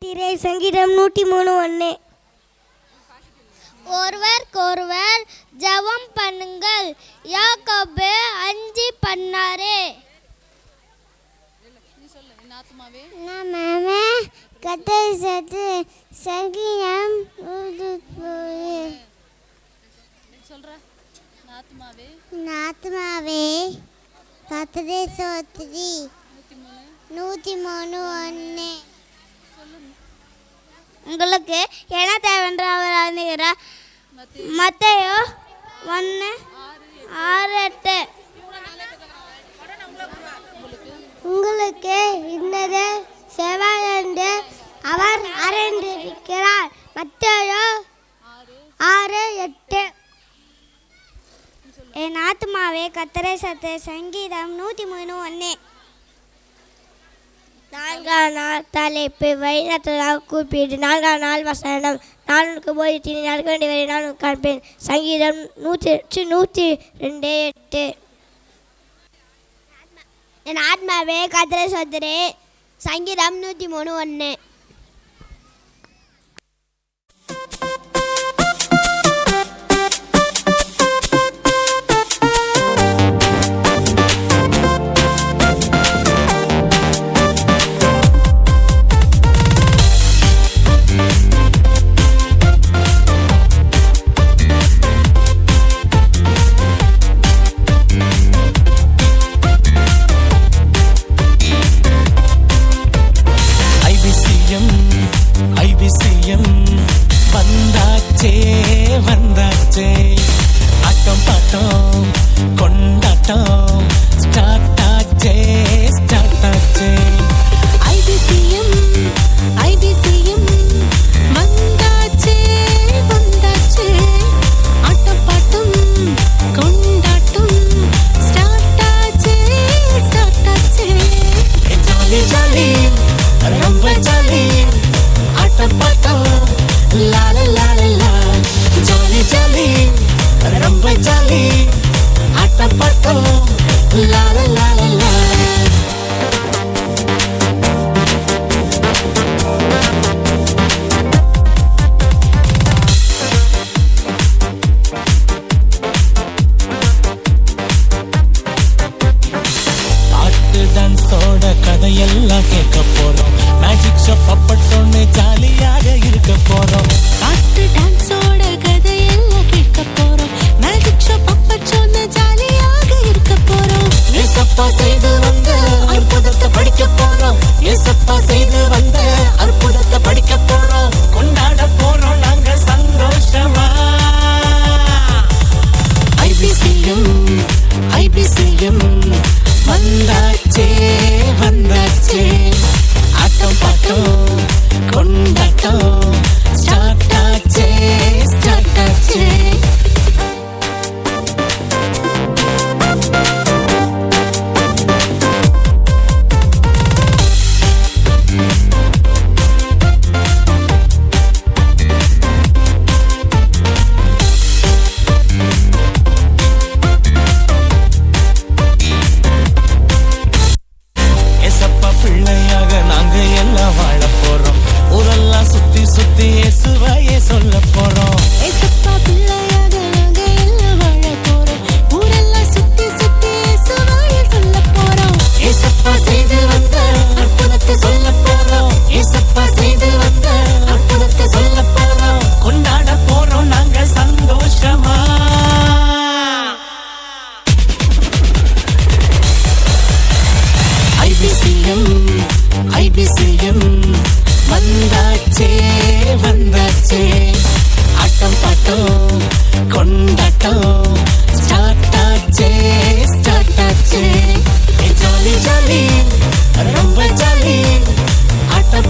கேட்டீரே. சங்கீதம் 103:1. ஒருவருக்கொருவர் ஜெபம் பண்ணுங்கள், யாக்கோபு 5 பண்ணாரே. சங்கீதம் நாத்மாவே கர்த்தரை ஸ்தோத்திரி. 103:1. உங்களுக்கு என்ன தேவைன்ற அவர் அறிகிறார். மத்தேயு 1:6-8. உங்களுக்கு இன்னது செவ்வாயன்று அவர் அறிந்திருக்கிறார். மத்தேயு 6:8. என் ஆத்மாவே கர்த்தரை ஸ்தோத்திரி. சங்கீதம் 103:1. 4ஆம் நாள் தலைப்பு வைரத்ததாக கூப்பிட்டு 4ஆம் நாள் வசனம். நான் உனக்கு போதித்து நீ நடக்க வேண்டிய வரை நான் உனக்கு காண்பேன். சங்கீதம் 102:8. என் ஆத்மாவே கர்த்தரை ஸ்தோத்திரி. சங்கீதம் 103:1. வந்தாச்சே ஆட்டம் பாட்டம் கொண்டாட்டம் ஸ்டார்ட் ஆச்சே ஐபிசிஎம் வந்தாச்சே ஆட்டம் பாட்டம் கொண்டாட்டம் ஸ்டார்ட் ஆச்சே ஜாலி ஜாலி ரொம்ப ஜாலி ஆட்டம் பாட்டம் லால லால லா ஜாலி ஜாலி ரொம்ப ஜாலி ஆட்டம் பாட்டம் லால லால லா. பாட்டு டான்ஸோட கதையெல்லாம் கேட்க போறோம். மேஜிக் ஷோ பப்பட் சொன்னு ஜாலியாக இருக்க போறோம். பாட்டு டான்ஸோட கதையெல்லாம் கேட்க போறோம். மேஜிக் ஷோ பப்பட் சொன்னு ஜாலியாக இருக்க போறோம். ஏசப்பா செய்து வந்த அற்புதத்தை படிக்க போறோம். ஏசப்பா செய்து வந்த அற்புதத்தை படிக்க போறோம். கொண்டாட போறோம் நாங்க சந்தோஷமா. ஐபிசிஎம் வந்தாச்சே ஆட்டம் பாட்டம் கொண்டாட்டம் ஸ்டார்ட் ஆச்சே. ஏசப்பா பிள்ளையாக நாங்க எல்லாம் வாழ போறோம். ஊரெல்லாம் சுத்தி சுத்தி இயேசுவையே சொல்ல போறோம். ஏசப்பா பிள்ளையாக நாங்க எல்லாம் வாழ போறோம். ஊரெல்லாம் சுத்தி சுத்தி இயேசுவையே சொல்ல போறோம். ஏசப்பா செய்து வந்த அற்புதத்தை சொல்ல போறோம். ஏசப்பா செய்து வந்த அற்புதத்தை சொல்ல போறோம். கொண்டாட போறோம் நாங்க சந்தோஷமா. ஐபிசிஎம் வந்தாச்சே ஆட்டம் பாட்டம் கொண்டாட்டம் ஸ்டார்ட் ஆச்சே. ஜாலி ஜாலி ரொம்ப ஜாலி ஆட்டம்